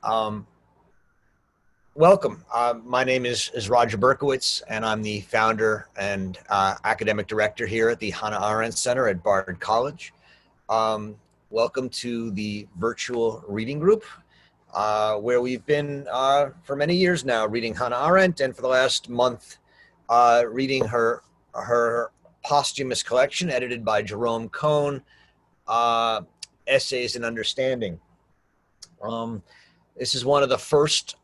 Um, Welcome. My name is Roger Berkowitz, and I'm the founder and academic director here at the Hannah Arendt Center at Bard College. Welcome to the virtual reading group, where we've been for many years now reading Hannah Arendt, and for the last month reading her posthumous collection edited by Jerome Cohn, Essays in Understanding. This is one of the first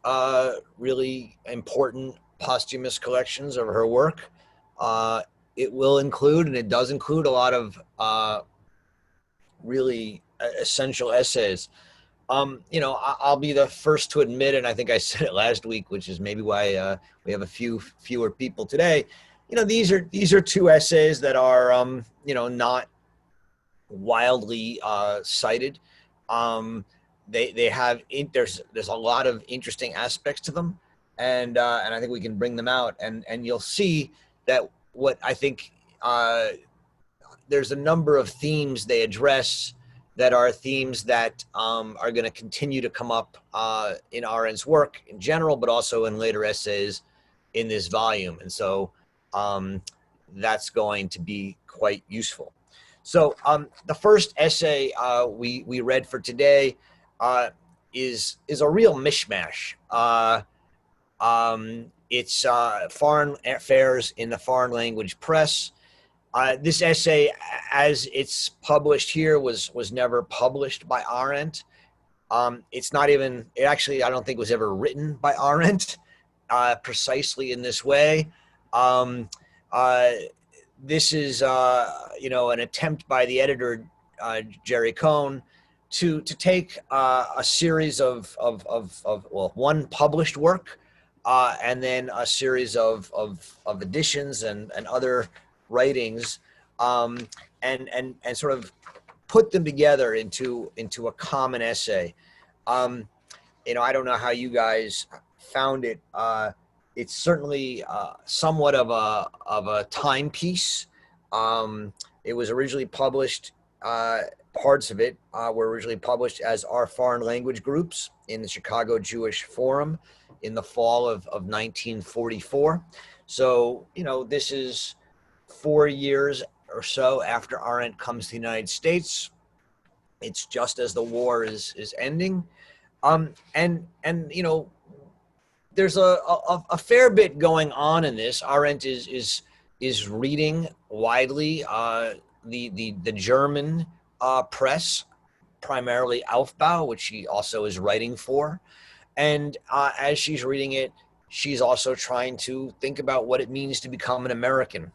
really important posthumous collections of her work. It will include, and it does include, a lot of really essential essays. I'll be the first to admit, and I think I said it last week, which is maybe why we have fewer people today. These are two essays that are not wildly cited. They have there's a lot of interesting aspects to them, and I think we can bring them out, and you'll see that what I think there's a number of themes they address that are themes that are going to continue to come up in Arendt's work in general, but also in later essays in this volume, and so that's going to be quite useful. So the first essay we read for today is a real mishmash. It's foreign affairs in the foreign language press. This essay, as it's published here, was never published by Arendt. It's not even, it actually, I don't think was ever written by Arendt precisely in this way. This is, an attempt by the editor, Jerry Cohn, to take a series of one published work and then a series of editions and other writings, and sort of put them together into a common essay. I don't know how you guys found it. It's certainly somewhat of a timepiece. It was originally published. Parts of it were originally published as Our Foreign Language Groups in the Chicago Jewish Forum in the fall of 1944. So, this is 4 years or so after Arendt comes to the United States. It's just as the war is ending. There's a fair bit going on in this. Arendt is reading widely the German press, primarily Aufbau, which she also is writing for. And as she's reading it, she's also trying to think about what it means to become an American.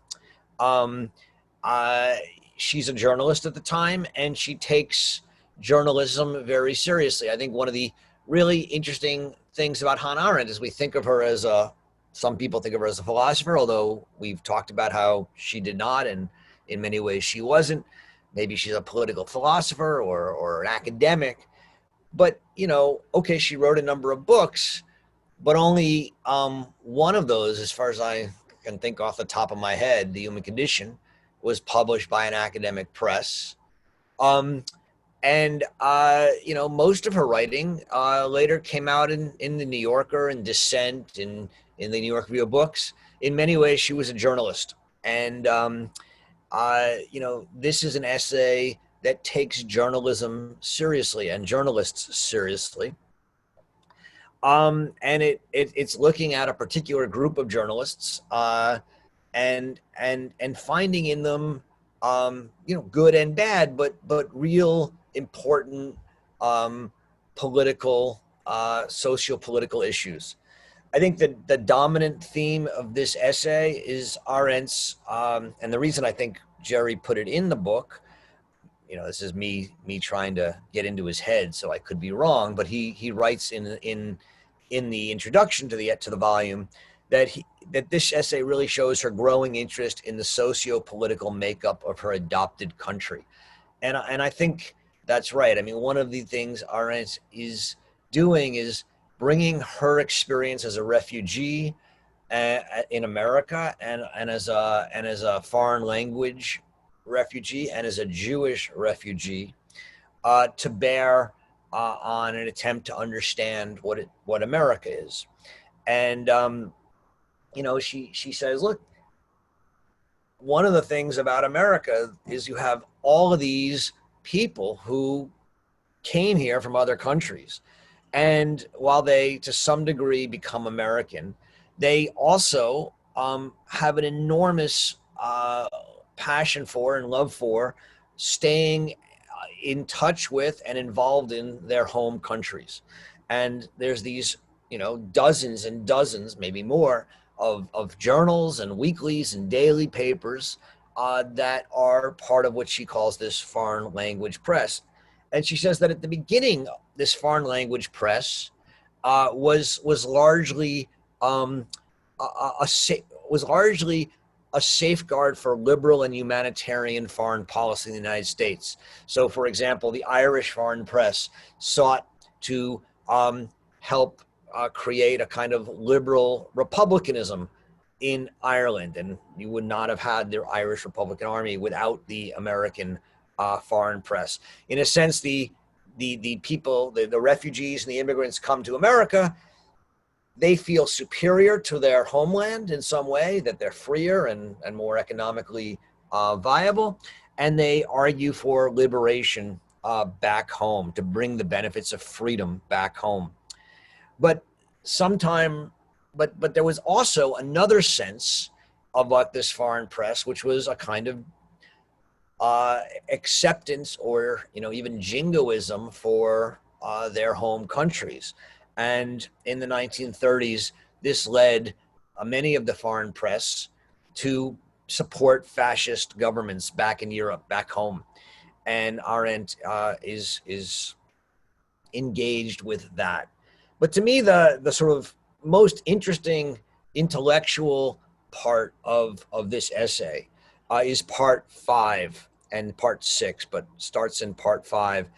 She's a journalist at the time, and she takes journalism very seriously. I think one of the really interesting things about Hannah Arendt is we think of her as some people think of her as a philosopher, although we've talked about how she did not, and in many ways she wasn't. Maybe she's a political philosopher or an academic, but okay, she wrote a number of books, but only one of those, as far as I can think off the top of my head, The Human Condition, was published by an academic press. Most of her writing later came out in the New Yorker and Dissent, in the New York Review of Books. In many ways, she was a journalist, and this is an essay that takes journalism seriously and journalists seriously. And it's looking at a particular group of journalists and finding in them good and bad, but real important political, socio-political issues. I think that the dominant theme of this essay is Arendt's, and the reason I think Jerry put it in the book, this is me trying to get into his head, so I could be wrong, but he writes in the introduction to the volume that this essay really shows her growing interest in the socio-political makeup of her adopted country, and I think that's right. I mean, one of the things Arendt is doing is bringing her experience as a refugee in America and as a foreign language refugee and as a Jewish refugee to bear on an attempt to understand what America is. And she says, look, one of the things about America is you have all of these people who came here from other countries. And while they, to some degree, become American, they also have an enormous passion for and love for staying in touch with and involved in their home countries. And there's these, dozens and dozens, maybe more, of journals and weeklies and daily papers that are part of what she calls this foreign language press. And she says that at the beginning, this foreign language press was largely a safeguard for liberal and humanitarian foreign policy in the United States. So, for example, the Irish foreign press sought to help create a kind of liberal republicanism in Ireland, and you would not have had the Irish Republican Army without the American foreign press. In a sense, the people, the refugees and the immigrants come to America, they feel superior to their homeland in some way, that they're freer and more economically viable, and they argue for liberation back home, to bring the benefits of freedom back home. But there was also another sense about this foreign press, which was a kind of acceptance or even jingoism for their home countries. And in the 1930s, this led many of the foreign press to support fascist governments back in Europe, back home. And Arendt is engaged with that. But to me, the sort of most interesting intellectual part of this essay is part 5 and part 6, but starts in part 5.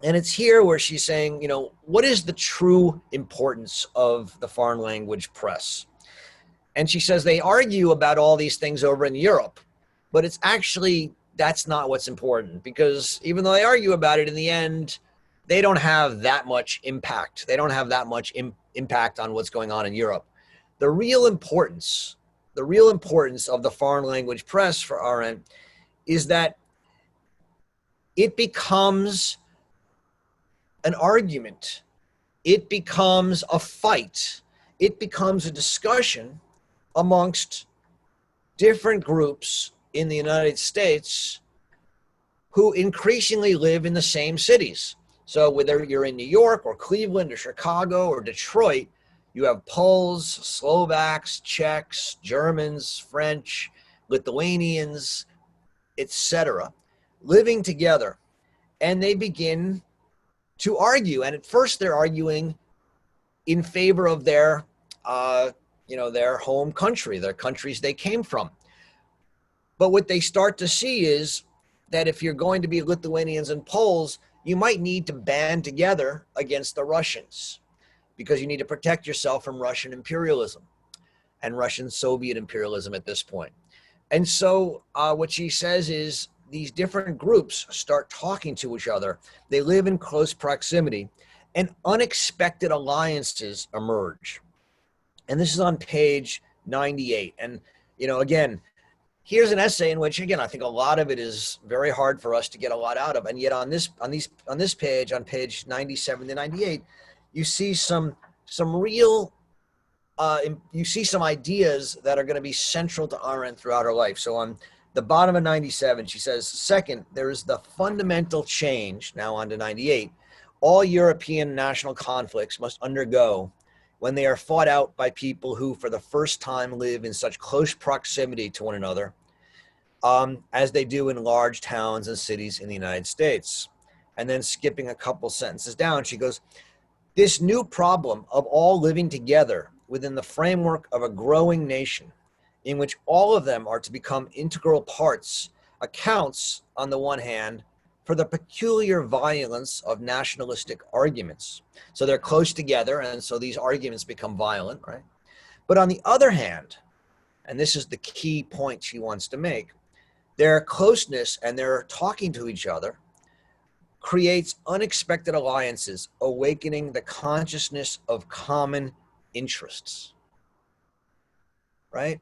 And it's here where she's saying, what is the true importance of the foreign language press? And she says they argue about all these things over in Europe, but it's actually, that's not what's important, because even though they argue about it, in the end, they don't have that much impact. They don't have that much impact on what's going on in Europe. The real importance of the foreign language press for Arendt is that it becomes an argument. It becomes a fight. It becomes a discussion amongst different groups in the United States who increasingly live in the same cities. So whether you're in New York or Cleveland or Chicago or Detroit, you have Poles, Slovaks, Czechs, Germans, French, Lithuanians, etc., living together. And they begin to argue. And at first they're arguing in favor of their home country, their countries they came from. But what they start to see is that if you're going to be Lithuanians and Poles, you might need to band together against the Russians, because you need to protect yourself from Russian imperialism and Russian Soviet imperialism at this point. And so what she says is these different groups start talking to each other. They live in close proximity, and unexpected alliances emerge. And this is on page 98. And, again, here's an essay in which, again, I think a lot of it is very hard for us to get a lot out of. And yet on this page, on page 97 to 98, you see some real, you see some ideas that are going to be central to Arendt throughout her life. So on the bottom of 97, she says, second, there is the fundamental change, now on to 98, all European national conflicts must undergo when they are fought out by people who for the first time live in such close proximity to one another as they do in large towns and cities in the United States. And then skipping a couple sentences down, she goes, this new problem of all living together within the framework of a growing nation in which all of them are to become integral parts accounts, on the one hand, for the peculiar violence of nationalistic arguments. So they're close together, and so these arguments become violent, right? But on the other hand, and this is the key point she wants to make, their closeness and their talking to each other creates unexpected alliances, awakening the consciousness of common interests, right?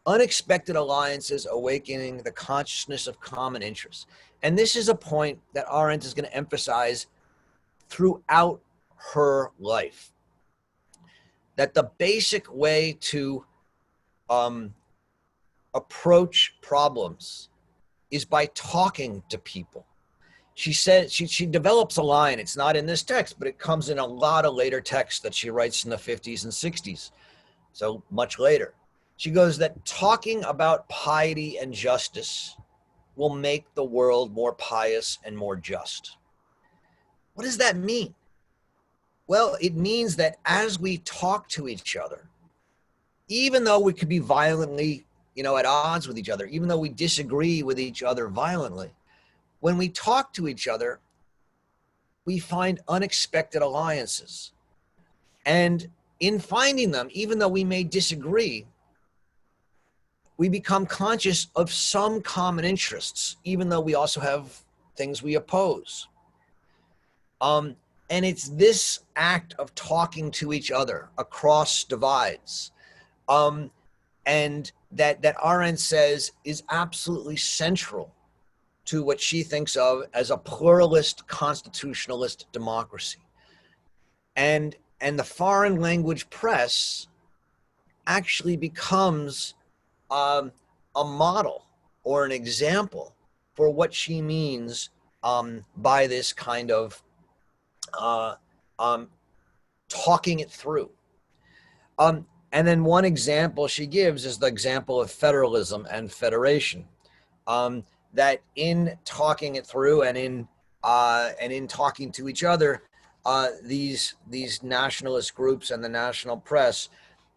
Unexpected alliances, awakening the consciousness of common interests. And this is a point that Arendt is going to emphasize throughout her life, that the basic way to approach problems is by talking to people. She said, she develops a line, it's not in this text, but it comes in a lot of later texts that she writes in the 50s and 60s, so much later. She goes that talking about piety and justice will make the world more pious and more just. What does that mean? Well, it means that as we talk to each other, even though we could be violently, at odds with each other, even though we disagree with each other violently, when we talk to each other, we find unexpected alliances. And in finding them, even though we may disagree, we become conscious of some common interests, even though we also have things we oppose. And it's this act of talking to each other across divides, and that Arendt says is absolutely central to what she thinks of as a pluralist constitutionalist democracy. And the foreign language press actually becomes a model or an example for what she means by this kind of talking it through. And then one example she gives is the example of federalism and federation. That in talking it through and in talking to each other, these nationalist groups and the national press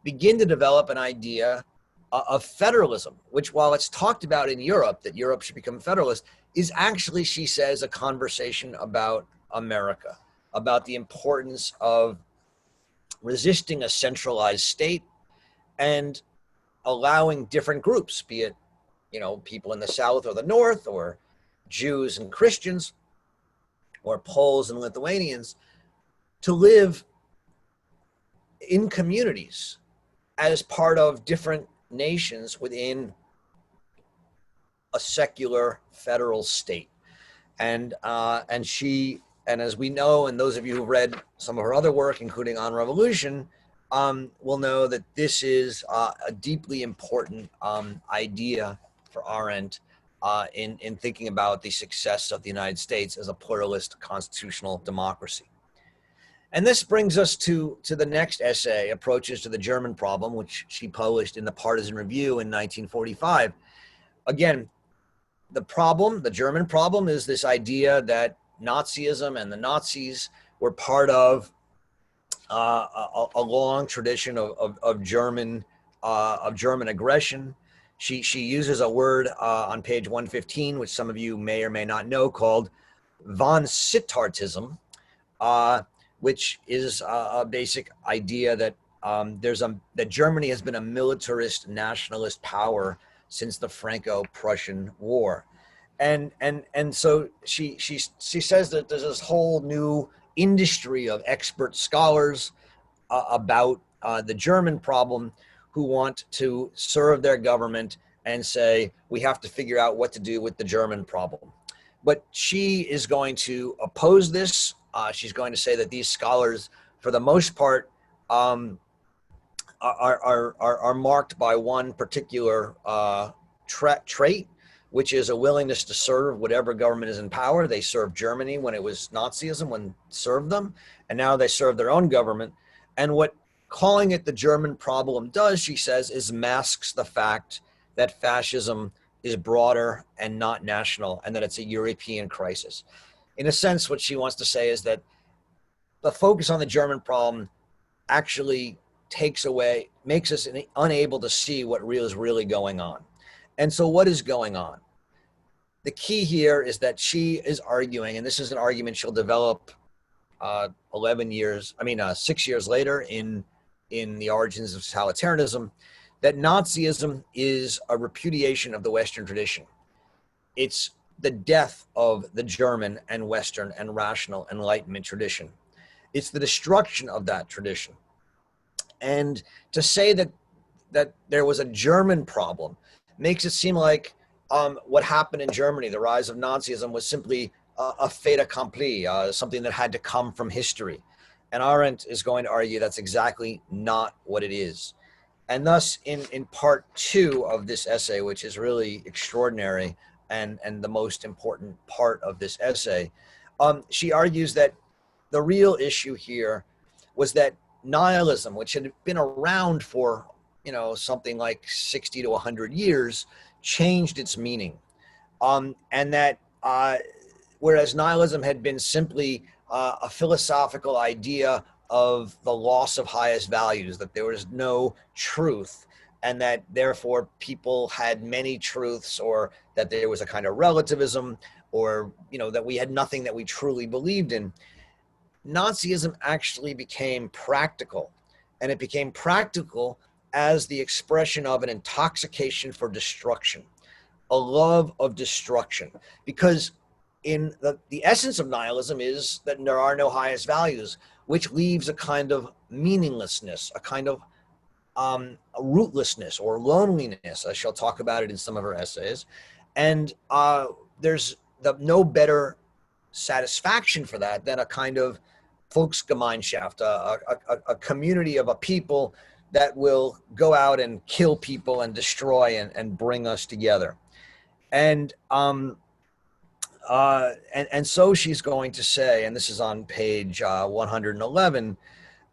begin to develop an idea of federalism, which, while it's talked about in Europe, that Europe should become federalist, is actually, she says, a conversation about America, about the importance of resisting a centralized state and allowing different groups, be it people in the South or the North, or Jews and Christians, or Poles and Lithuanians, to live in communities as part of different nations within a secular federal state. And as we know, and those of you who read some of her other work, including On Revolution, will know that this is a deeply important idea for Arendt in thinking about the success of the United States as a pluralist constitutional democracy. And this brings us to the next essay, Approaches to the German Problem, which she published in the Partisan Review in 1945. Again, the German problem, is this idea that Nazism and the Nazis were part of a long tradition of German aggression. She uses a word on page 115, which some of you may or may not know, called von Sittartism, which is a basic idea that that Germany has been a militarist nationalist power since the Franco-Prussian War. And so she says that there's this whole new industry of expert scholars about the German problem, who want to serve their government and say, we have to figure out what to do with the German problem. But she is going to oppose this. She's going to say that these scholars, for the most part, are marked by one particular trait, which is a willingness to serve whatever government is in power. They served Germany when it was Nazism, when it served them, and now they serve their own government. And what calling it the German problem does, she says, is masks the fact that fascism is broader and not national, and that it's a European crisis. In a sense, what she wants to say is that the focus on the German problem actually makes us unable to see what is really going on. And so what is going on? The key here is that she is arguing, and this is an argument she'll develop 6 years later in The Origins of Totalitarianism, that Nazism is a repudiation of the Western tradition. It's the death of the German and Western and rational Enlightenment tradition. It's the destruction of that tradition. And to say that there was a German problem makes it seem like what happened in Germany, the rise of Nazism, was simply a fait accompli, something that had to come from history. And Arendt is going to argue that's exactly not what it is. And thus, in part 2 of this essay, which is really extraordinary and the most important part of this essay, she argues that the real issue here was that nihilism, which had been around for something like 60 to 100 years, changed its meaning. And that whereas nihilism had been simply a philosophical idea of the loss of highest values, that there was no truth, and that therefore people had many truths, or that there was a kind of relativism, or that we had nothing that we truly believed in. Nazism actually became practical, and it became practical as the expression of an intoxication for destruction, a love of destruction. Because in the essence of nihilism is that there are no highest values, which leaves a kind of meaninglessness, a kind of rootlessness or loneliness. I shall talk about it in some of her essays. And there's no better satisfaction for that than a kind of Volksgemeinschaft, a community of a people that will go out and kill people and destroy and bring us together. And so she's going to say, and this is on page 111,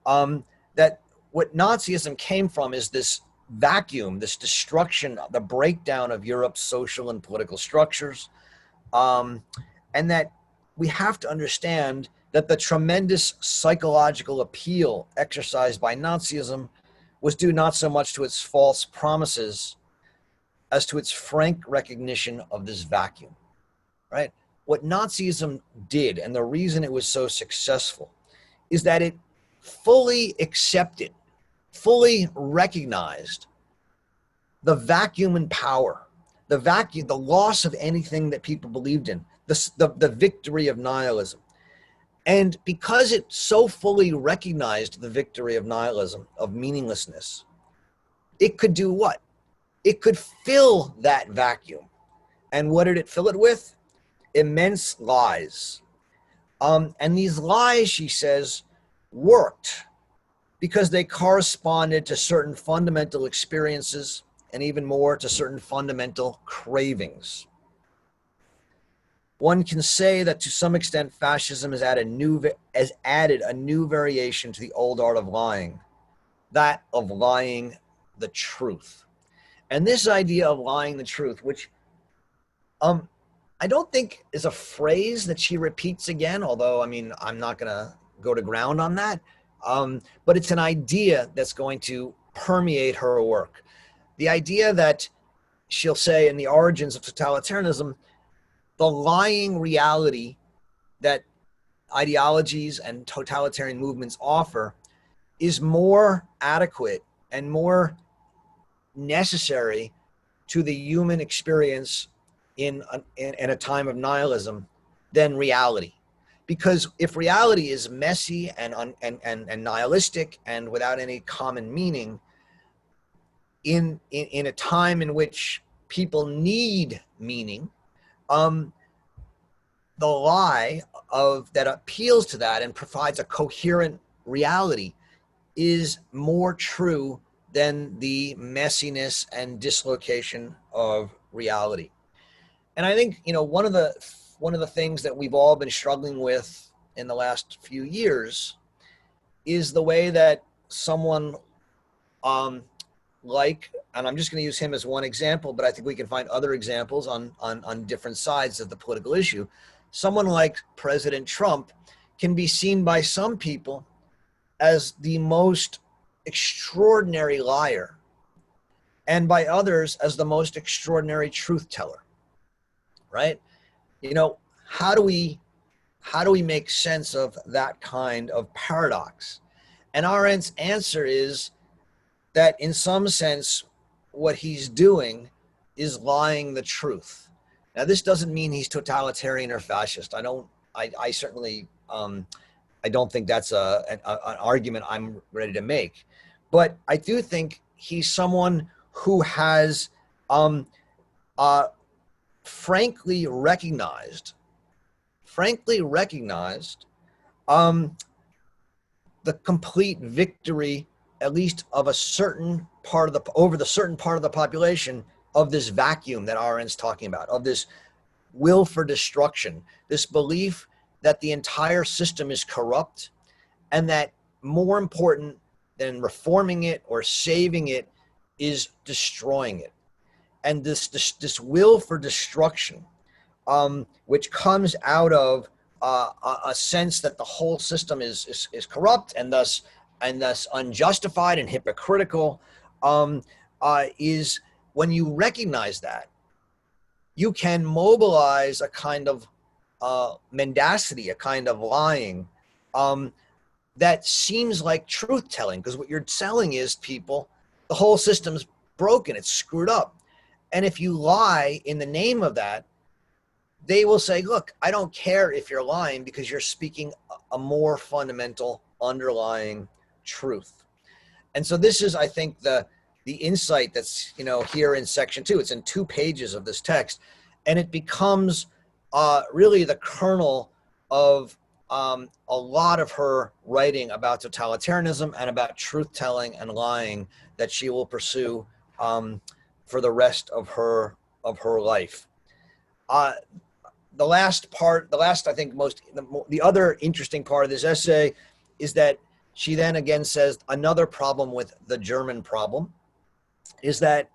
that what Nazism came from is this vacuum, this destruction, the breakdown of Europe's social and political structures, and that we have to understand that the tremendous psychological appeal exercised by Nazism was due not so much to its false promises as to its frank recognition of this vacuum, right? What Nazism did, and the reason it was so successful, is that it fully accepted, fully recognized the vacuum in power, the vacuum, the loss of anything that people believed in, the victory of nihilism. And because it so fully recognized the victory of nihilism, of meaninglessness, it could do what? It could fill that vacuum. And what did it fill it with? Immense lies. And these lies, she says, worked because they corresponded to certain fundamental experiences and even more to certain fundamental cravings. One can say that to some extent fascism has added a new variation to the old art of lying, that of lying the truth. And this idea of lying the truth, which I don't think is a phrase that she repeats again, although, I mean, I'm not going to go to ground on that, but it's an idea that's going to permeate her work. The idea that she'll say in The Origins of Totalitarianism, the lying reality that ideologies and totalitarian movements offer is more adequate and more necessary to the human experience in a time of nihilism than reality. Because if reality is messy and nihilistic and without any common meaning, in a time in which people need meaning, the lie that appeals to that and provides a coherent reality is more true than the messiness and dislocation of reality. And I think, one of the things that we've all been struggling with in the last few years is the way that someone and I'm just going to use him as one example, but I think we can find other examples on different sides of the political issue. Someone like President Trump can be seen by some people as the most extraordinary liar, and by others as the most extraordinary truth teller, right? How do we make sense of that kind of paradox? And Arendt's answer is that in some sense, what he's doing is lying the truth. Now, this doesn't mean he's totalitarian or fascist. I certainly, I don't think that's an argument I'm ready to make. But I do think he's someone who has frankly recognized the complete victory, at least of a certain part of over the certain part of the population, of this vacuum that Arendt's talking about, of this will for destruction, this belief that the entire system is corrupt, and that more important than reforming it or saving it is destroying it. And this will for destruction, which comes out of a sense that the whole system is corrupt and thus unjustified and hypocritical, is when you recognize that, you can mobilize a kind of mendacity, a kind of lying that seems like truth telling, because what you're selling is people, the whole system's broken, it's screwed up. And if you lie in the name of that, they will say, look, I don't care if you're lying because you're speaking a more fundamental underlying truth. And so this is, I think, the insight that's, here in section 2. It's in 2 pages of this text, and it becomes really the kernel of a lot of her writing about totalitarianism and about truth-telling and lying that she will pursue for the rest of her life. The other interesting part of this essay is that she then again says another problem with the German problem is that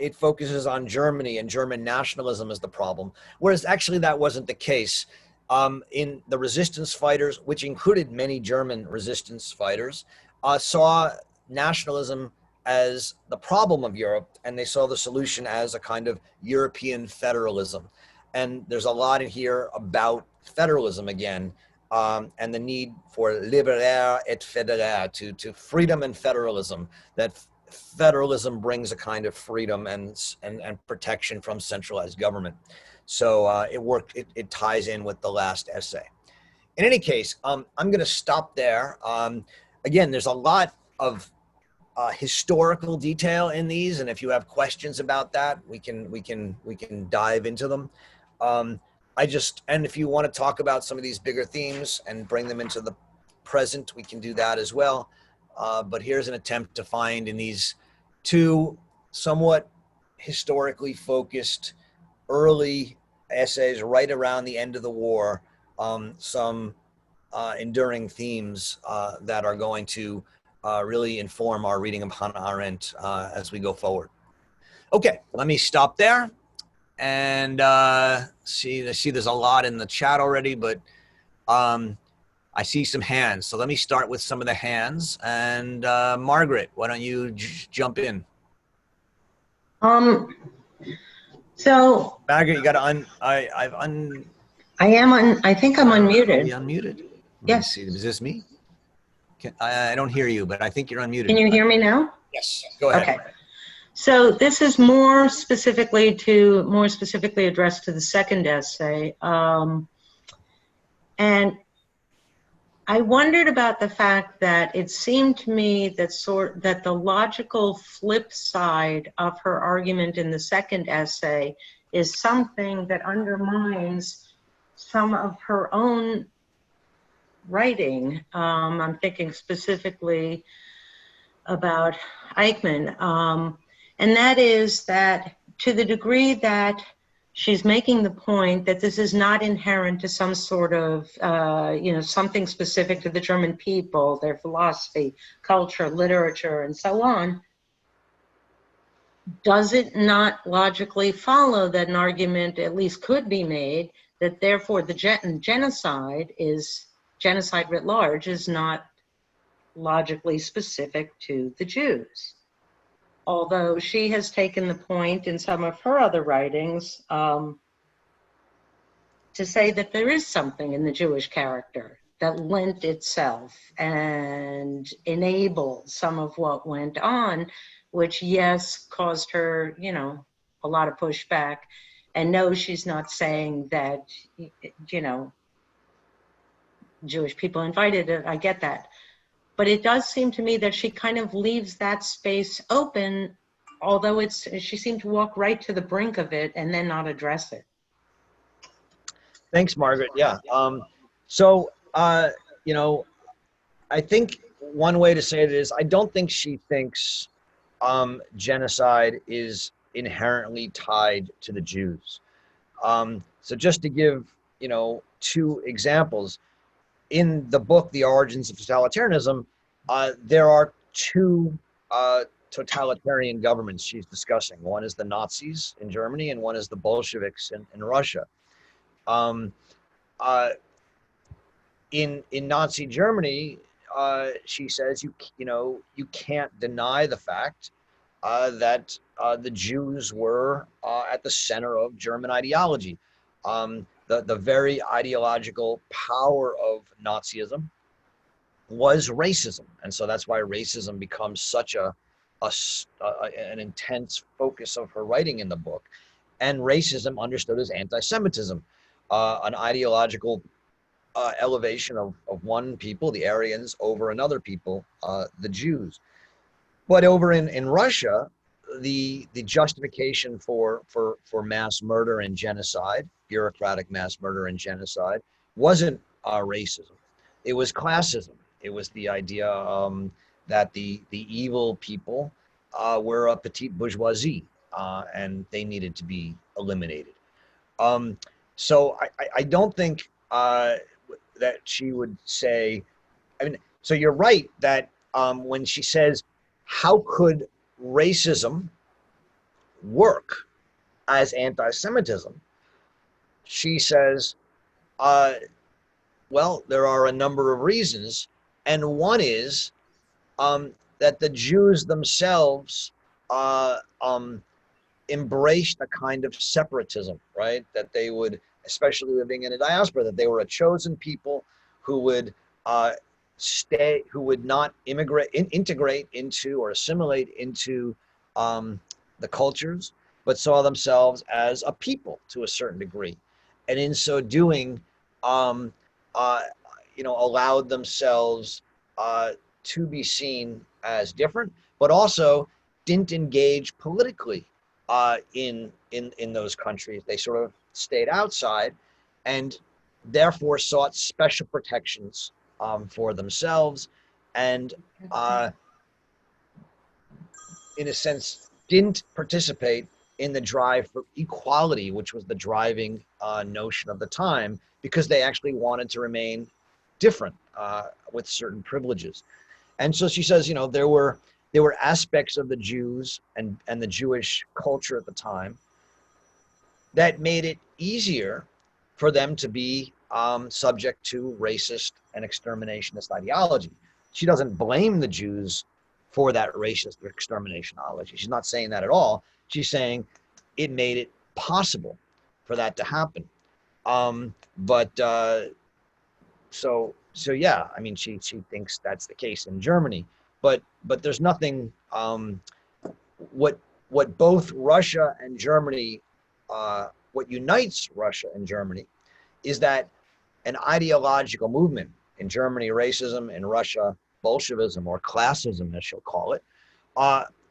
it focuses on Germany and German nationalism as the problem, whereas actually that wasn't the case. In the resistance fighters, which included many German resistance fighters, saw nationalism as the problem of Europe, and they saw the solution as a kind of European federalism. And there's a lot in here about federalism again, and the need for libéraire et fédéraire, to freedom and federalism, that federalism brings a kind of freedom and protection from centralized government. So it ties in with the last essay. In any case, I'm going to stop there. Again, there's a lot of historical detail in these, and if you have questions about that, we can dive into them. And if you want to talk about some of these bigger themes and bring them into the present, we can do that as well. But here's an attempt to find in these 2 somewhat historically focused early essays right around the end of the war, some enduring themes that are going to really inform our reading of Hannah Arendt as we go forward. Okay, let me stop there. And I see there's a lot in the chat already, but I see some hands. So let me start with some of the hands. And Margaret, why don't you jump in? So Margaret, you got to I am on. I think I'm unmuted. Are you unmuted? Yes. Is this me? I don't hear you, but I think you're unmuted. Can you hear me now? Yes. Go ahead. Okay. So this is more specifically addressed to the second essay, and I wondered about the fact that it seemed to me that the logical flip side of her argument in the second essay is something that undermines some of her own writing. I'm thinking specifically about Eichmann, and that is that to the degree that she's making the point that this is not inherent to some sort of, something specific to the German people, their philosophy, culture, literature, and so on, does it not logically follow that an argument at least could be made that therefore the genocide writ large is not logically specific to the Jews? Although she has taken the point in some of her other writings to say that there is something in the Jewish character that lent itself and enabled some of what went on, which, yes, caused her, a lot of pushback And no, she's not saying that, you know, Jewish people invited it. I get that. But it does seem to me that she kind of leaves that space open, although she seemed to walk right to the brink of it and then not address it. Thanks, Margaret. Yeah. So, you know, I think one way to say it is I don't think she thinks genocide is inherently tied to the Jews. So just to give, you know, two examples, in the book, The Origins of Totalitarianism, there are two totalitarian governments she's discussing. One is the Nazis in Germany and one is the Bolsheviks in Russia. Um, uh, in Nazi Germany, she says you can't deny the fact that the Jews were at the center of German ideology. The very ideological power of Nazism was racism, and so that's why racism becomes such an intense focus of her writing in the book. And racism understood as anti-Semitism, an ideological elevation of one people, the Aryans, over another people, the Jews. But over in Russia, the justification for mass murder and genocide, bureaucratic mass murder and genocide, wasn't racism. It was classism. It was the idea that the evil people were a petite bourgeoisie, and they needed to be eliminated. So I don't think that she would say, I mean, so you're right that when she says, how could racism work as anti-Semitism? She says, well, there are a number of reasons. And one is that the Jews themselves embraced a kind of separatism, right? That they would, especially living in a diaspora, that they were a chosen people who would who would not integrate into or assimilate into the cultures, but saw themselves as a people to a certain degree. And in so doing, allowed themselves to be seen as different, but also didn't engage politically in those countries. They sort of stayed outside and therefore sought special protections for themselves, and in a sense didn't participate in the drive for equality, which was the driving notion of the time, because they actually wanted to remain different with certain privileges. And so she says, there were aspects of the Jews and the Jewish culture at the time that made it easier for them to be subject to racist and exterminationist ideology. She doesn't blame the Jews for that racist or extermination ideology. She's not saying that at all. She's saying it made it possible for that to happen. So yeah, I mean, she thinks that's the case in Germany, but there's nothing. What both Russia and Germany, what unites Russia and Germany, is that an ideological movement, in Germany racism, in Russia Bolshevism, or classism as she'll call it,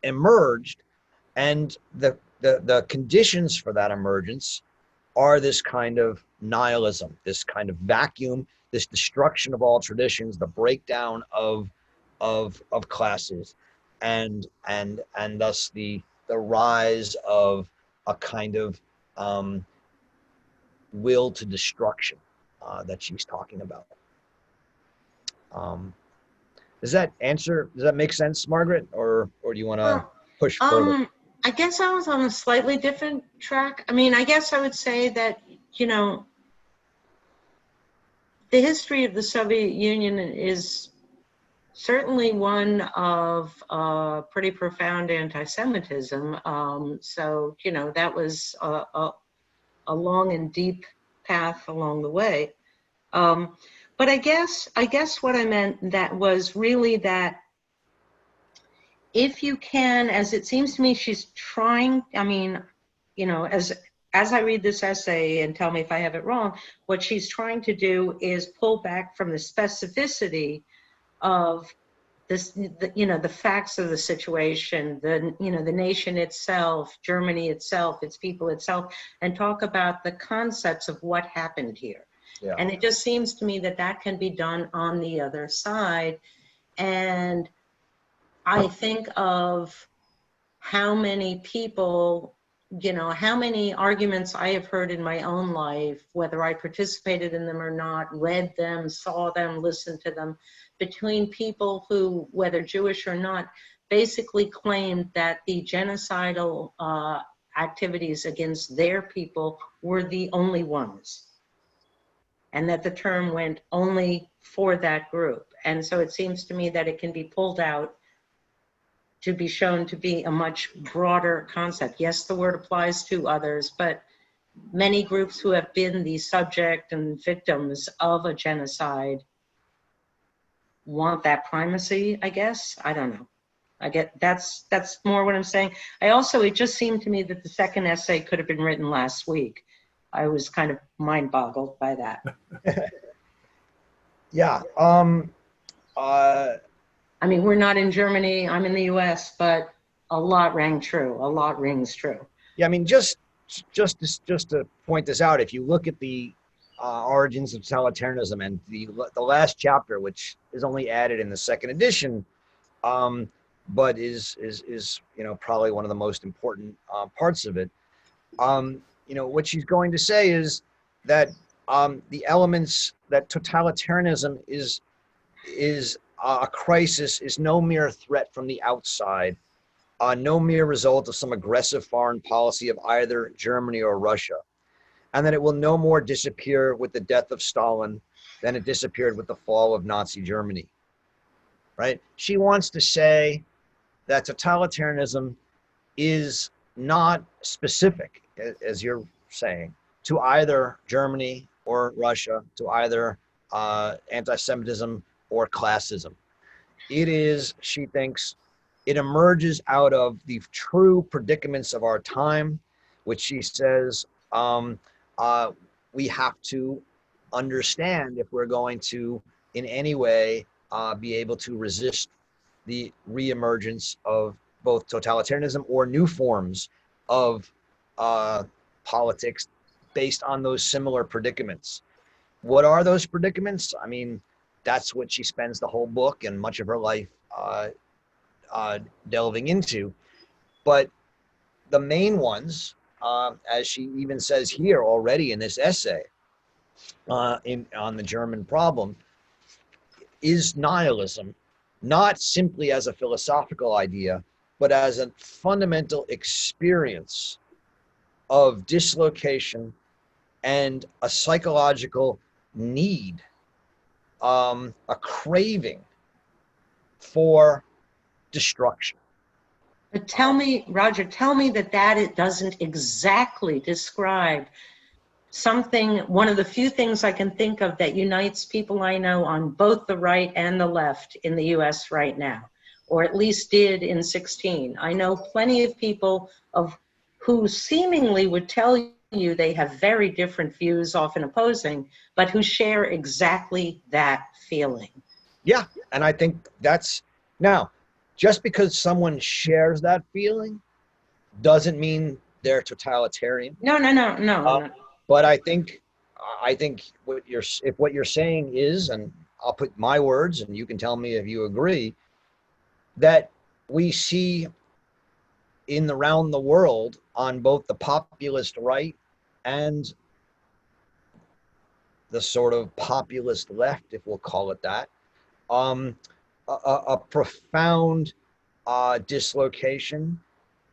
emerged, and the conditions for that emergence are this kind of nihilism, this kind of vacuum, this destruction of all traditions, the breakdown of classes, and thus the rise of a kind of will to destruction that she's talking about. Does that make sense, Margaret, or do you want to push further? I guess I was on a slightly different track. I mean, I guess I would say that, the history of the Soviet Union is certainly one of pretty profound anti-Semitism. So, that was a long and deep path along the way. But I guess what I meant that was really that if you can, as it seems to me she's trying, I mean, as as I read this essay, and tell me if I have it wrong, what she's trying to do is pull back from the specificity of this, the facts of the situation, the nation itself, Germany itself, its people itself, and talk about the concepts of what happened here. Yeah. And it just seems to me that that can be done on the other side. And I think of how many people, how many arguments I have heard in my own life, whether I participated in them or not, read them, saw them, listened to them, between people who, whether Jewish or not, basically claimed that the genocidal activities against their people were the only ones, and that the term went only for that group. And so it seems to me that it can be pulled out to be shown to be a much broader concept. Yes, the word applies to others, but many groups who have been the subject and victims of a genocide want that primacy, I guess. I don't know. I get that's more what I'm saying. It just seemed to me that the second essay could have been written last week. I was kind of mind boggled by that. Yeah. I mean, we're not in Germany, I'm in the US, but a lot rings true. Yeah, I mean, just to point this out, if you look at the origins of totalitarianism and the last chapter, which is only added in the second edition, but is probably one of the most important parts of it. What she's going to say is that the elements that totalitarianism is a crisis is no mere threat from the outside, no mere result of some aggressive foreign policy of either Germany or Russia, and that it will no more disappear with the death of Stalin than it disappeared with the fall of Nazi Germany. Right? She wants to say that totalitarianism is not specific, as you're saying, to either Germany or Russia, to either anti-Semitism or classism. It is, she thinks, it emerges out of the true predicaments of our time, which she says we have to understand if we're going to, in any way, be able to resist the reemergence of both totalitarianism or new forms of politics based on those similar predicaments. What are those predicaments? I mean, that's what she spends the whole book and much of her life delving into. But the main ones, as she even says here already in this essay on the German problem, is nihilism, not simply as a philosophical idea, but as a fundamental experience of dislocation and a psychological need, a craving for destruction. But tell me, Roger, that it doesn't exactly describe something, one of the few things I can think of that unites people I know on both the right and the left in the US right now, or at least did in 16. I know plenty of people who seemingly would tell you they have very different views, often opposing, but who share exactly that feeling. Yeah, and I think that's, now, just because someone shares that feeling doesn't mean they're totalitarian. No. But I think what you're saying is, and I'll put my words, and you can tell me if you agree, that we see around the world on both the populist right and the sort of populist left, if we'll call it that, a profound dislocation,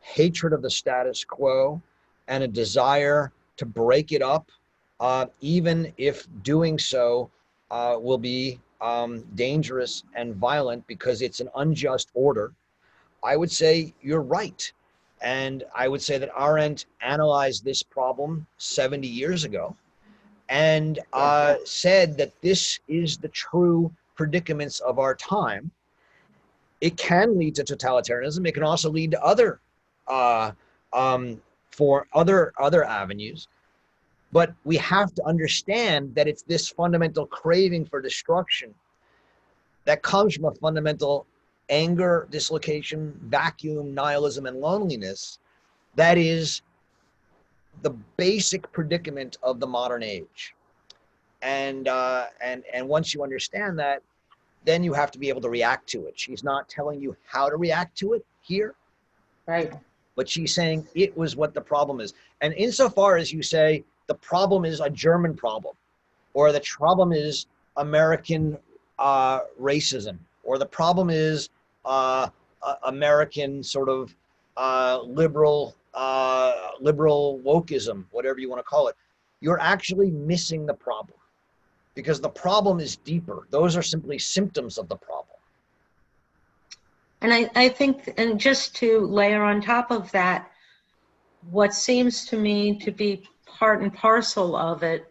hatred of the status quo, and a desire to break it up, even if doing so will be dangerous and violent because it's an unjust order. I would say you're right. And I would say that Arendt analyzed this problem 70 years ago and said that this is the true predicaments of our time. It can lead to totalitarianism. It can also lead to other for other avenues. But we have to understand that it's this fundamental craving for destruction that comes from a fundamental anger, dislocation, vacuum, nihilism, and loneliness that is the basic predicament of the modern age. And once you understand that, then you have to be able to react to it. She's not telling you how to react to it here, Right. but she's saying it was what the problem is. And insofar as you say the problem is a German problem, or the problem is American racism, or the problem is American sort of liberal wokeism, whatever you want to call it, you're actually missing the problem, because the problem is deeper. Those are simply symptoms of the problem. And I think, and just to layer on top of that, what seems to me to be part and parcel of it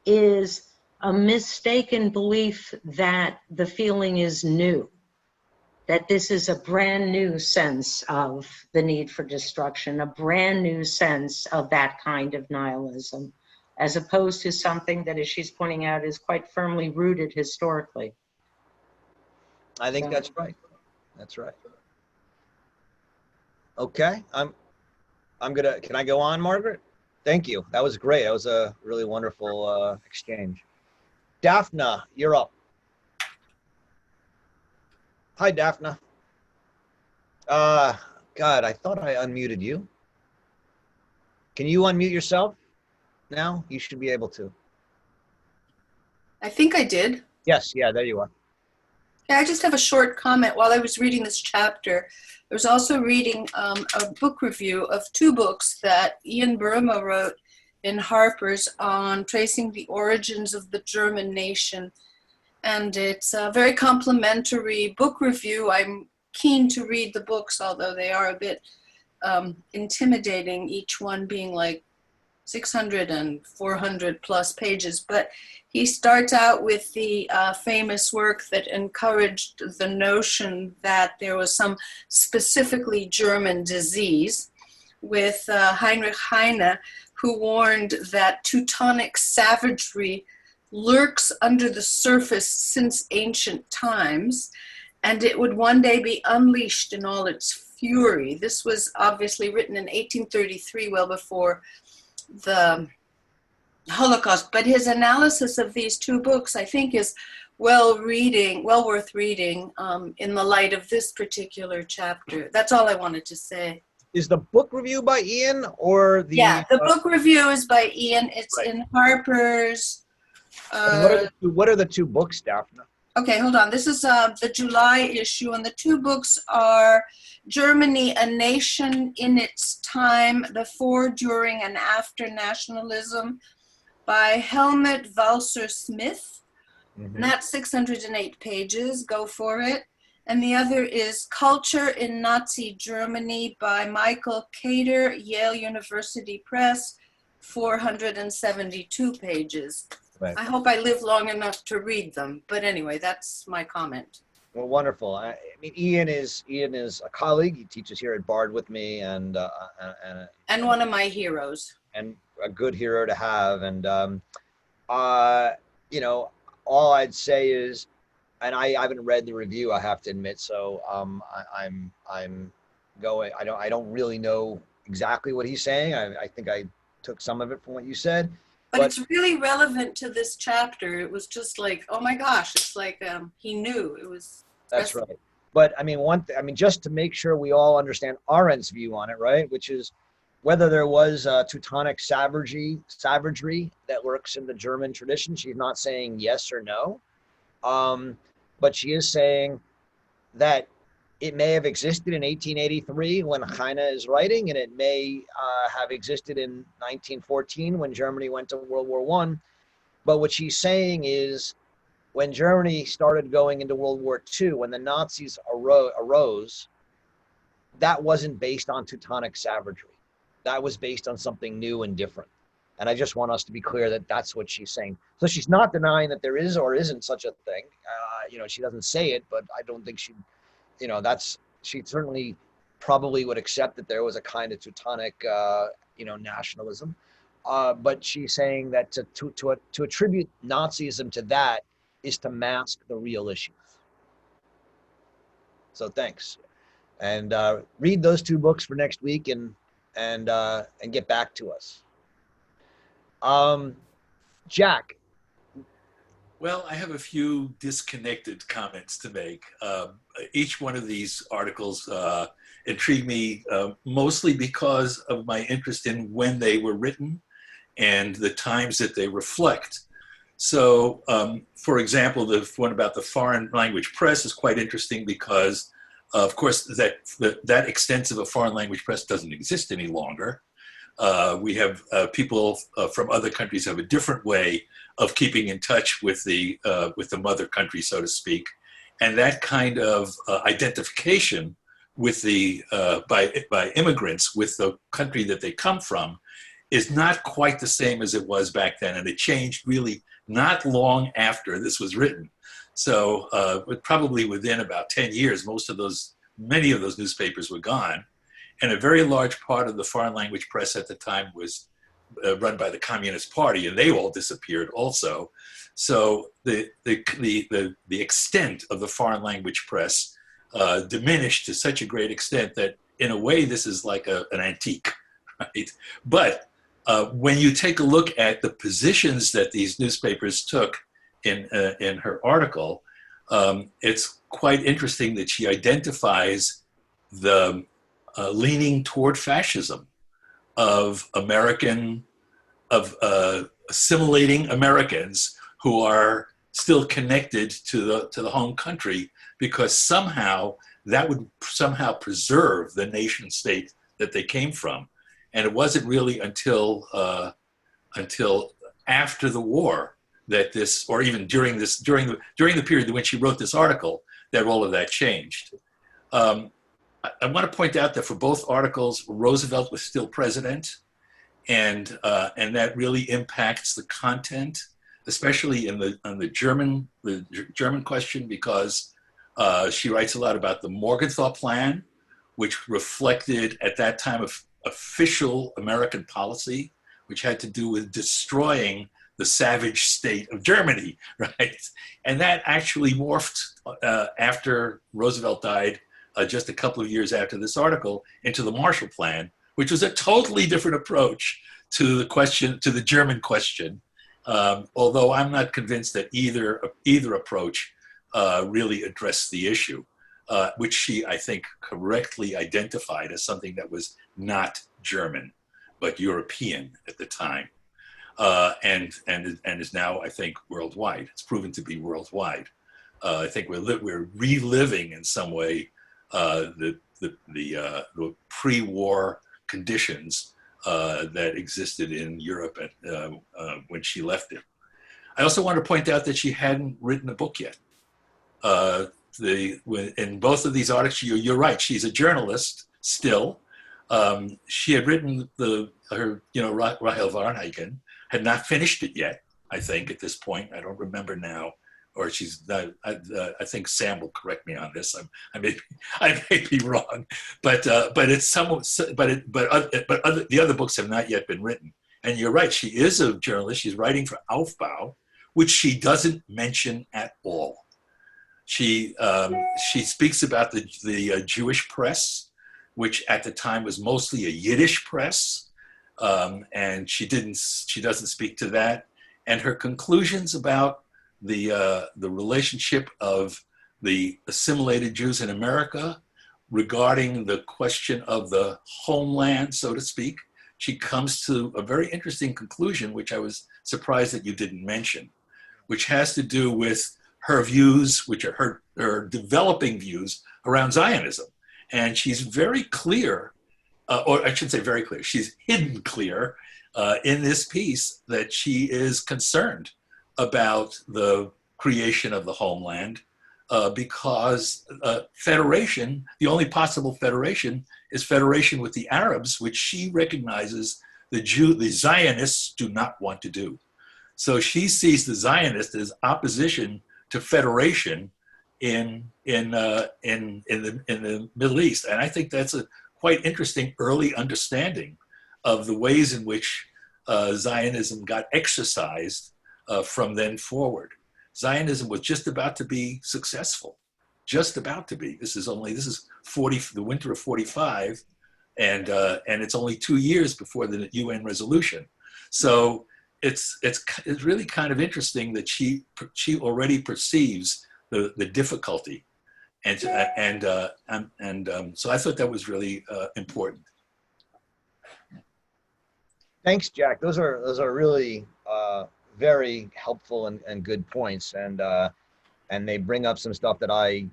is a mistaken belief that the feeling is new, that this is a brand new sense of the need for destruction, a brand new sense of that kind of nihilism, as opposed to something that, as she's pointing out, is quite firmly rooted historically. I think that's right. That's right. Okay, I'm gonna. Can I go on, Margaret? Thank you. That was great. That was a really wonderful exchange. Daphne, you're up. Hi, Daphne. God, I thought I unmuted you. Can you unmute yourself now? You should be able to. I think I did. Yes, yeah, there you are. Yeah, I just have a short comment. While I was reading this chapter, I was also reading a book review of two books that Ian Burma wrote in Harper's on tracing the origins of the German nation. And it's a very complimentary book review. I'm keen to read the books, although they are a bit intimidating, each one being like 600 and 400 plus pages. But he starts out with the famous work that encouraged the notion that there was some specifically German disease with Heinrich Heine, who warned that Teutonic savagery lurks under the surface since ancient times, and it would one day be unleashed in all its fury. This was obviously written in 1833, well before the Holocaust, but his analysis of these two books, I think, is well worth reading in the light of this particular chapter. That's all I wanted to say. Is the book review by Ian or the? Yeah, the book review is by Ian. It's right in Harper's. What are the two books, Daphne? Okay, hold on. This is the July issue, and the two books are Germany, A Nation in Its Time, Before, During, and After Nationalism by Helmut Walser-Smith. Mm-hmm. And that's 608 pages. Go for it. And the other is Culture in Nazi Germany by Michael Cater, Yale University Press, 472 pages. Right. I hope I live long enough to read them. But anyway, that's my comment. Well, wonderful. I mean, Ian is a colleague. He teaches here at Bard with me, and one of my heroes. And a good hero to have. And you know, all I'd say is, and I haven't read the review, I have to admit. So I'm going. I don't really know exactly what he's saying. I think I took some of it from what you said. But it's really relevant to this chapter. It was just like, oh my gosh, it's like he knew it was. That's right. But I mean, just to make sure we all understand Arendt's view on it, right? Which is whether there was Teutonic savagery that lurks in the German tradition. She's not saying yes or no, but she is saying that it may have existed in 1883 when Heine is writing, and it may have existed in 1914 when Germany went to World War I. But what she's saying is when Germany started going into World War II, when the Nazis arose, that wasn't based on Teutonic savagery. That was based on something new and different. And I just want us to be clear that that's what she's saying. So she's not denying that there is or isn't such a thing. She doesn't say it, but I don't think she certainly probably would accept that there was a kind of Teutonic, nationalism. But she's saying that to attribute Nazism to that is to mask the real issues. So thanks, and read those 2 books for next week, and get back to us. Jack. Well, I have a few disconnected comments to make. Each one of these articles intrigued me mostly because of my interest in when they were written and the times that they reflect. So, for example, the one about the foreign language press is quite interesting because, of course, that extensive a foreign language press doesn't exist any longer. We have people from other countries have a different way of keeping in touch with the mother country, so to speak, and that kind of identification with by immigrants with the country that they come from is not quite the same as it was back then, and it changed really not long after this was written. So, probably within about 10 years, many of those newspapers were gone. And a very large part of the foreign language press at the time was run by the Communist Party, and they all disappeared also. So the extent of the foreign language press diminished to such a great extent that, in a way, this is like an antique, right? But when you take a look at the positions that these newspapers took in her article, it's quite interesting that she identifies the leaning toward fascism of assimilating Americans who are still connected to the home country, because somehow that would somehow preserve the nation state that they came from. And it wasn't really until after the war that this, or even during the period in which she wrote this article, that all of that changed. I want to point out that for both articles, Roosevelt was still president, and that really impacts the content, especially on the German question, because she writes a lot about the Morgenthau Plan, which reflected at that time of official American policy, which had to do with destroying the savage state of Germany, right? And that actually morphed after Roosevelt died, just a couple of years after this article, into the Marshall Plan, which was a totally different approach to the German question. Although I'm not convinced that either approach really addressed the issue, which she, I think, correctly identified as something that was not German, but European at the time, and is now, I think, worldwide. It's proven to be worldwide. I think we're reliving in some way the pre-war conditions that existed in Europe when she left it. I also want to point out that she hadn't written a book yet. In both of these articles, you're right, she's a journalist still. She had written Rahel Varnhagen, had not finished it yet, I think, at this point. I don't remember now. Or she's not, I think Sam will correct me on this. I may be wrong, but it's somewhat. The other books have not yet been written. And you're right, she is a journalist. She's writing for Aufbau, which she doesn't mention at all. She speaks about the Jewish press, which at the time was mostly a Yiddish press, and she doesn't speak to that. And her conclusions about the relationship of the assimilated Jews in America regarding the question of the homeland, so to speak, she comes to a very interesting conclusion, which I was surprised that you didn't mention, which has to do with her views, which are her developing views around Zionism. And she's very clear, or I shouldn't say very clear, she's hidden clear in this piece that she is concerned about the creation of the homeland because federation, the only possible federation is federation with the Arabs, which she recognizes the Zionists do not want to do. So she sees the Zionists as opposition to federation in the Middle East. And I think that's a quite interesting early understanding of the ways in which Zionism got exercised from then forward. Zionism was just about to be successful, just about to be. This is the winter of 45, and it's only 2 years before the UN resolution. So it's really kind of interesting that she already perceives the difficulty, and so I thought that was really important. Thanks, Jack. Those are really very helpful and good points, and they bring up some stuff that I'm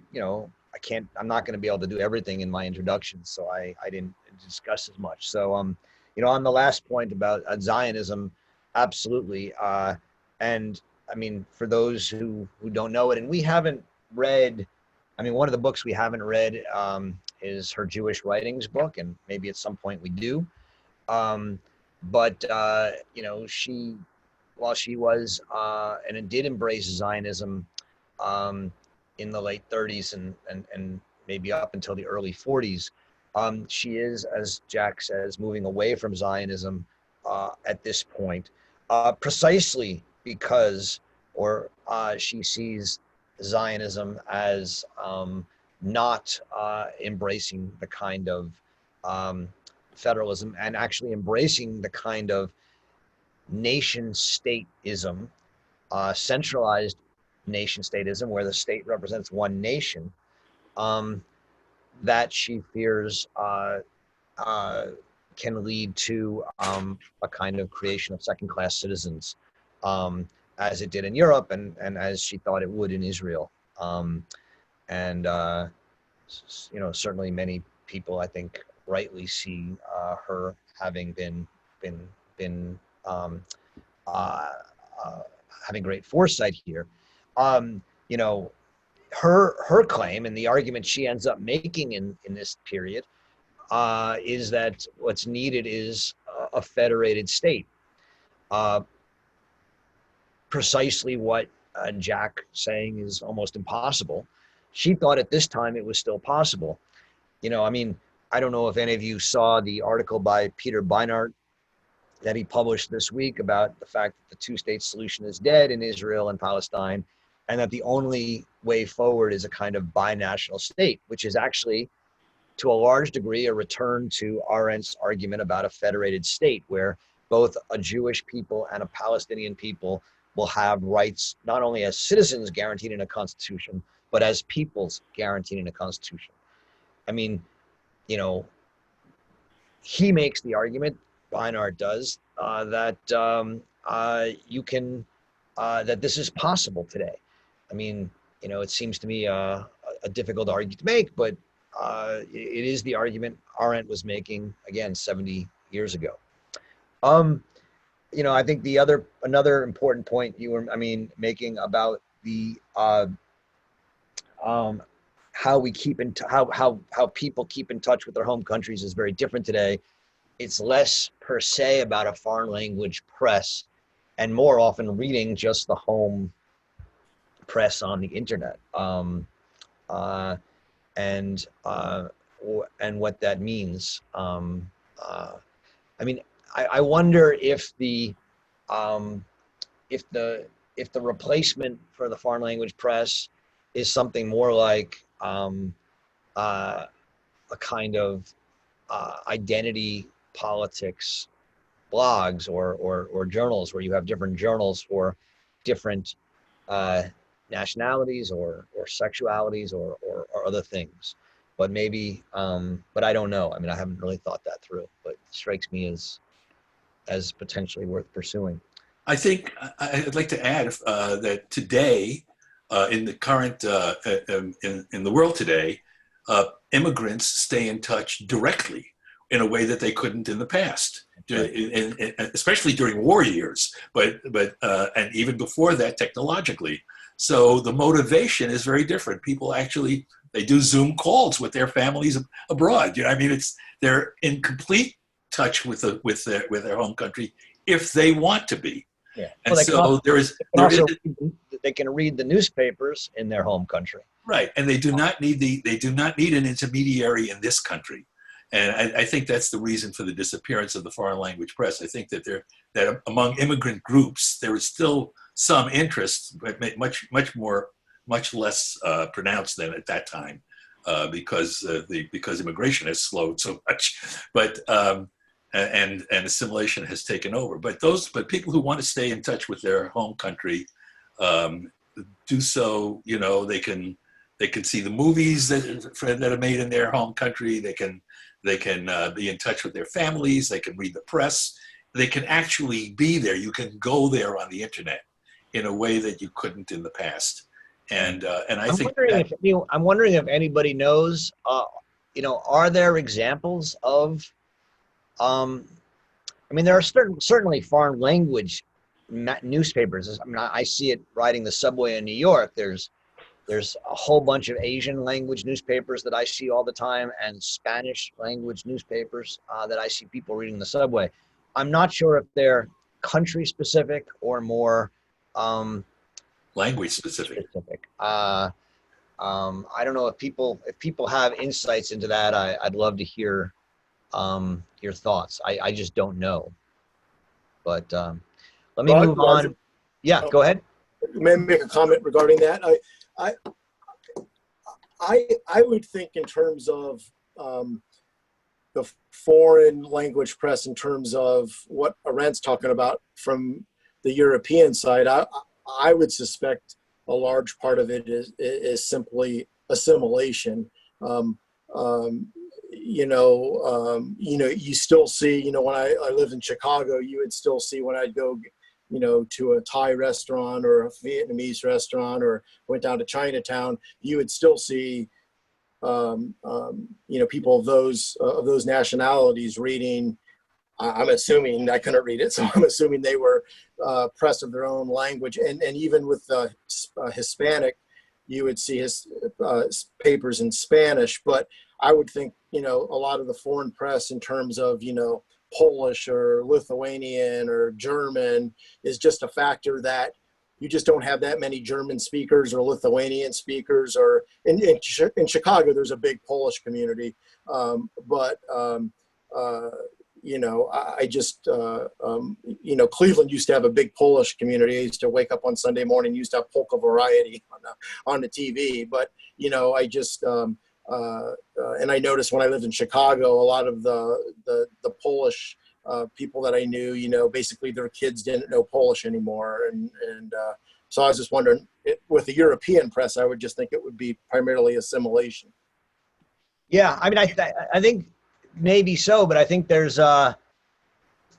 not going to be able to do everything in my introduction, so I didn't discuss as much. So on the last point about Zionism, absolutely. And I mean, for those who don't know it, and we haven't read, one of the books we haven't read is her Jewish writings book, and maybe at some point we do. But while she was, and it did embrace Zionism in the late 30s and maybe up until the early 40s, she is, as Jack says, moving away from Zionism at this point, precisely because she sees Zionism as not embracing the kind of federalism and actually embracing the kind of nation-stateism, centralized nation-stateism, where the state represents one nation, that she fears can lead to a kind of creation of second-class citizens, as it did in Europe and as she thought it would in Israel. Certainly many people, I think, rightly see her having been having great foresight here. Her claim and the argument she ends up making in this period is that what's needed is a federated state. Precisely what Jack saying is almost impossible. She thought at this time it was still possible. I don't know if any of you saw the article by Peter Beinart that he published this week about the fact that the two-state solution is dead in Israel and Palestine, and that the only way forward is a kind of binational state, which is actually, to a large degree, a return to Arendt's argument about a federated state, where both a Jewish people and a Palestinian people will have rights not only as citizens guaranteed in a constitution, but as peoples guaranteed in a constitution. He makes the argument, Beinart does, that that this is possible today. It seems to me a difficult argument to make, but it is the argument Arendt was making, again, 70 years ago. I think another important point you were, making about the how people keep in touch with their home countries is very different today. It's less per se about a foreign language press, and more often reading just the home press on the internet, and what that means. I wonder if the replacement for the foreign language press is something more like a kind of identity politics blogs or journals, where you have different journals for different nationalities or sexualities or other things. But maybe, but I don't know. I haven't really thought that through, but it strikes me as potentially worth pursuing. I think I'd like to add that today, in the current, in the world today, immigrants stay in touch directly in a way that they couldn't in the past, especially during war years, but and even before that technologically. So the motivation is very different. People actually, they do Zoom calls with their families abroad. They're in complete touch with their home country if they want to be. Yeah. And so they can read the newspapers in their home country. Right, and they do not need an intermediary in this country, and I think that's the reason for the disappearance of the foreign language press. I think that among immigrant groups there is still some interest, but much less pronounced than at that time, because immigration has slowed so much, but and assimilation has taken over. But people who want to stay in touch with their home country do so. You know, they can see the movies that are made in their home country. They can be in touch with their families. They can read the press. They can actually be there. You can go there on the internet in a way that you couldn't in the past. And I'm wondering if anybody knows. Are there examples of? I mean, there are certainly foreign language newspapers. I mean, I see it riding the subway in New York. There's a whole bunch of Asian language newspapers that I see all the time, and Spanish language newspapers that I see people reading the subway. I'm not sure if they're country specific or more language specific. I don't know if people have insights into that. I'd love to hear your thoughts. I just don't know. But let me move on. Yeah, go ahead. May I make a comment regarding that? I would think in terms of the foreign language press, in terms of what Arendt's talking about from the European side. I would suspect a large part of it is simply assimilation. You still see, when I lived in Chicago, you would still see when I'd go, to a Thai restaurant or a Vietnamese restaurant, or went down to Chinatown, you would still see, people of those nationalities reading. I'm assuming, I couldn't read it, so I'm assuming they were press of their own language. And even with Hispanic, you would see his papers in Spanish. But I would think, a lot of the foreign press in terms of, Polish or Lithuanian or German is just a factor that you just don't have that many German speakers or Lithuanian speakers. Or in Chicago, there's a big Polish community. Cleveland used to have a big Polish community. I used to wake up on Sunday morning, used to have polka variety on the TV. But, I just, and I noticed when I lived in Chicago, a lot of the Polish people that I knew, basically their kids didn't know Polish anymore. And so I was just wondering, with the European press, I would just think it would be primarily assimilation. Yeah, I mean, I think maybe so, but I think there's the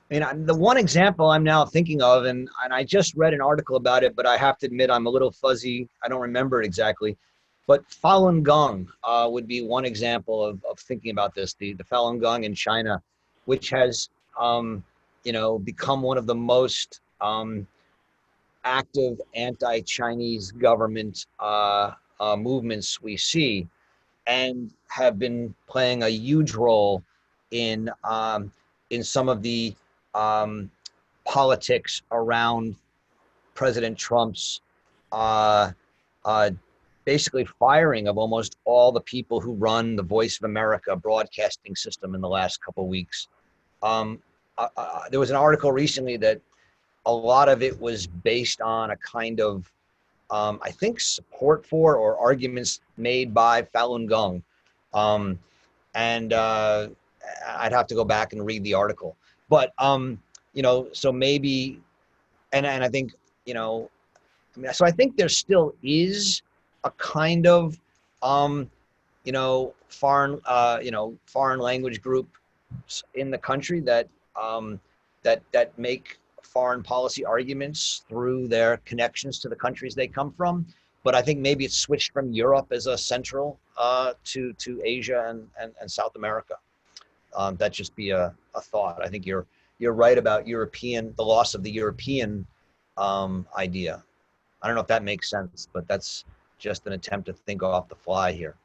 one example I'm now thinking of, and I just read an article about it, but I have to admit I'm a little fuzzy. I don't remember it exactly. But Falun Gong would be one example of thinking about this. The Falun Gong in China, which has become one of the most active anti-Chinese government movements we see, and have been playing a huge role in some of the politics around President Trump's basically firing of almost all the people who run the Voice of America broadcasting system in the last couple of weeks. There was an article recently that a lot of it was based on a kind of, I think, support for or arguments made by Falun Gong. And I'd have to go back and read the article. But, so maybe, and I think, so I think there still is a kind of, foreign language group in the country that make foreign policy arguments through their connections to the countries they come from. But I think maybe it's switched from Europe as a central to Asia and South America. That just be a thought. I think you're right about the loss of the European idea. I don't know if that makes sense, but that's just an attempt to think off the fly here.